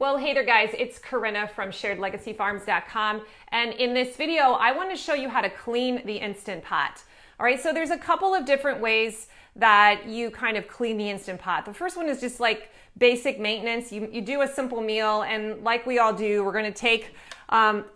Well, hey there guys, it's Corinna from sharedlegacyfarms.com, and in this video I want to show you how to clean the Instant Pot. All right, so there's a couple of different ways that you kind of clean the Instant Pot. The first one is just like basic maintenance. You do a simple meal, and like we all do, we're going to take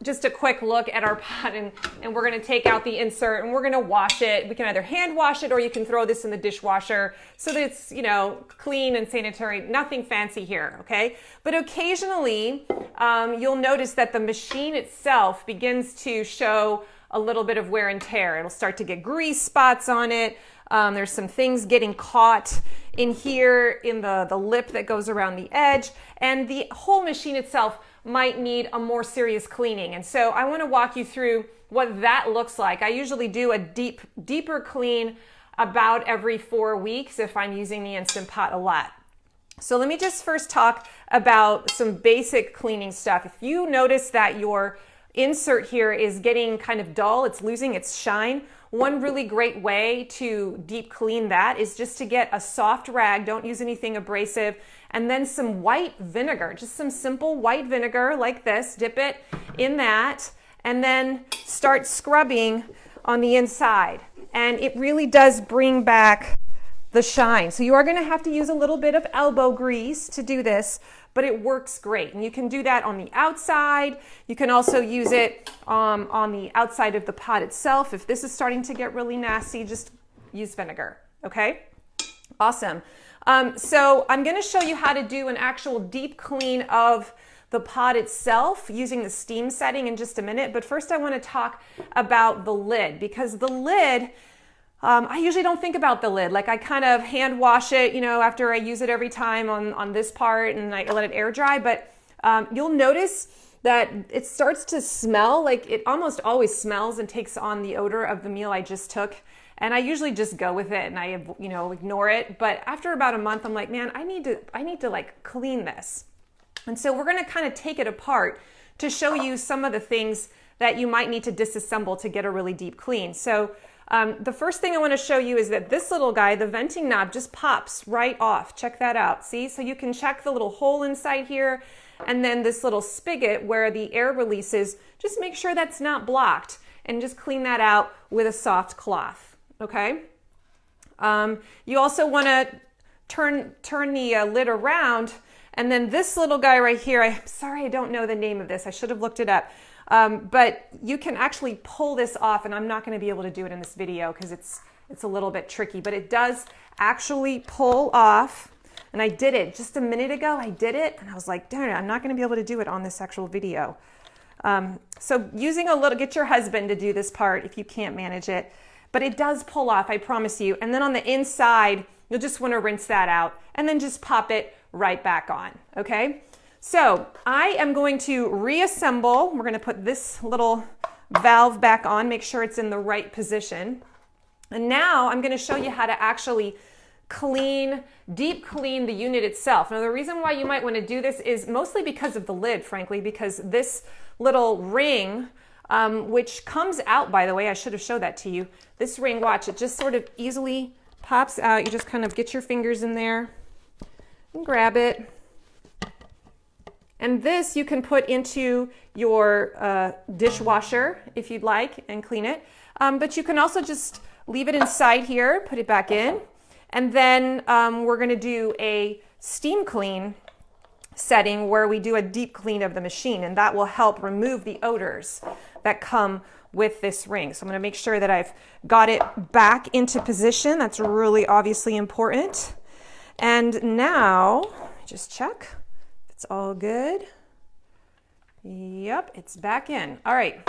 just a quick look at our pot, and we're going to take out the insert and we're going to wash it. We can either hand wash it or you can throw this in the dishwasher so that it's, you know, clean and sanitary. Nothing fancy here, okay? But occasionally you'll notice that the machine itself begins to show a little bit of wear and tear. It'll start to get grease spots on it. There's some things getting caught in here in the lip that goes around the edge, and the whole machine itself might need a more serious cleaning. And so I want to walk you through what that looks like. I usually do a deeper clean about every 4 weeks if I'm using the Instant Pot a lot. So let me just first talk about some basic cleaning stuff. If you notice that your insert here is getting kind of dull, it's losing its shine, one really great way to deep clean that is just to get a soft rag, don't use anything abrasive, and then some white vinegar, just some simple white vinegar like this, dip it in that, and then start scrubbing on the inside. And it really does bring back the shine. So you are gonna have to use a little bit of elbow grease to do this, but it works great. And you can do that on the outside. You can also use it on the outside of the pot itself. If this is starting to get really nasty, just use vinegar, okay? Awesome. So I'm gonna show you how to do an actual deep clean of the pot itself using the steam setting in just a minute. But first I wanna talk about the lid, because the lid, I usually don't think about the lid. Like I kind of hand wash it, you know, after I use it every time on this part, and I let it air dry. But you'll notice that it starts to smell, like it almost always smells and takes on the odor of the meal I just took. And I usually just go with it and I, you know, ignore it. But after about a month, I'm like, man, I need to like clean this. And so we're gonna kind of take it apart to show you some of the things that you might need to disassemble to get a really deep clean. So the first thing I want to show you is that this little guy, the venting knob, just pops right off. Check that out. See? So you can check the little hole inside here, and then this little spigot where the air releases, just make sure that's not blocked and just clean that out with a soft cloth. Okay? You also want to turn the lid around, and then this little guy right here, I'm sorry I don't know the name of this. I should have looked it up. But you can actually pull this off, and I'm not going to be able to do it in this video because it's a little bit tricky, but it does actually pull off. And I did it just a minute ago. I did it, and I was like, darn it, I'm not going to be able to do it on this actual video. So using a little, get your husband to do this part if you can't manage it, but it does pull off, I promise you. And then on the inside, you'll just want to rinse that out and then just pop it right back on, okay? So I am going to reassemble. We're going to put this little valve back on, make sure it's in the right position. And now I'm going to show you how to actually deep clean the unit itself. Now the reason why you might want to do this is mostly because of the lid, frankly, because this little ring, which comes out, by the way, I should have showed that to you. This ring, watch, it just sort of easily pops out. You just kind of get your fingers in there and grab it. And this you can put into your dishwasher if you'd like and clean it. But you can also just leave it inside here, put it back in. And then we're gonna do a steam clean setting where we do a deep clean of the machine, and that will help remove the odors that come with this ring. So I'm gonna make sure that I've got it back into position. That's really obviously important. And now, just check. It's all good. Yep, it's back in. All right,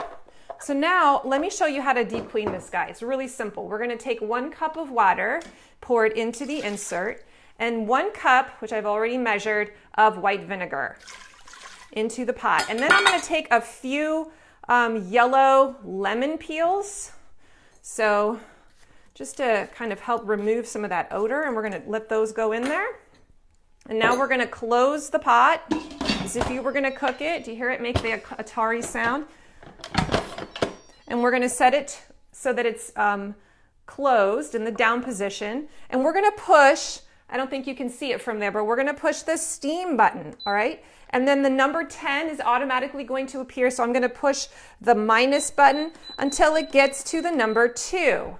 so now let me show you how to deep clean this guy. It's really simple. We're gonna take 1 cup of water, pour it into the insert, and 1 cup, which I've already measured, of white vinegar into the pot. And then I'm gonna take a few yellow lemon peels. So just to kind of help remove some of that odor, and we're gonna let those go in there. And now we're gonna close the pot as if you were gonna cook it. Do you hear it make the Atari sound? And we're gonna set it so that it's closed in the down position. And we're gonna push I don't think you can see it from there, but we're gonna push the steam button, all right? And then the number 10 is automatically going to appear, so I'm gonna push the minus button until it gets to the number 2.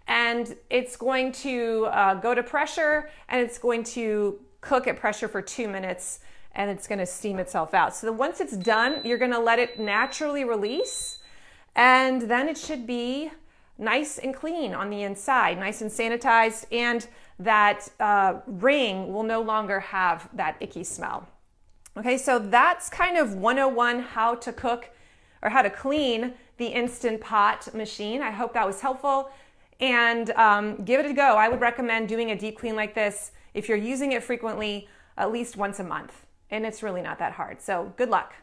And it's going to go to pressure, and it's going to cook at pressure for 2 minutes, and it's gonna steam itself out. So once it's done, you're gonna let it naturally release, and then it should be nice and clean on the inside, nice and sanitized, and that ring will no longer have that icky smell. Okay, so that's kind of 101 how to cook or how to clean the Instant Pot machine. I hope that was helpful, and give it a go. I would recommend doing a deep clean like this if you're using it frequently, at least once a month, and it's really not that hard. So good luck.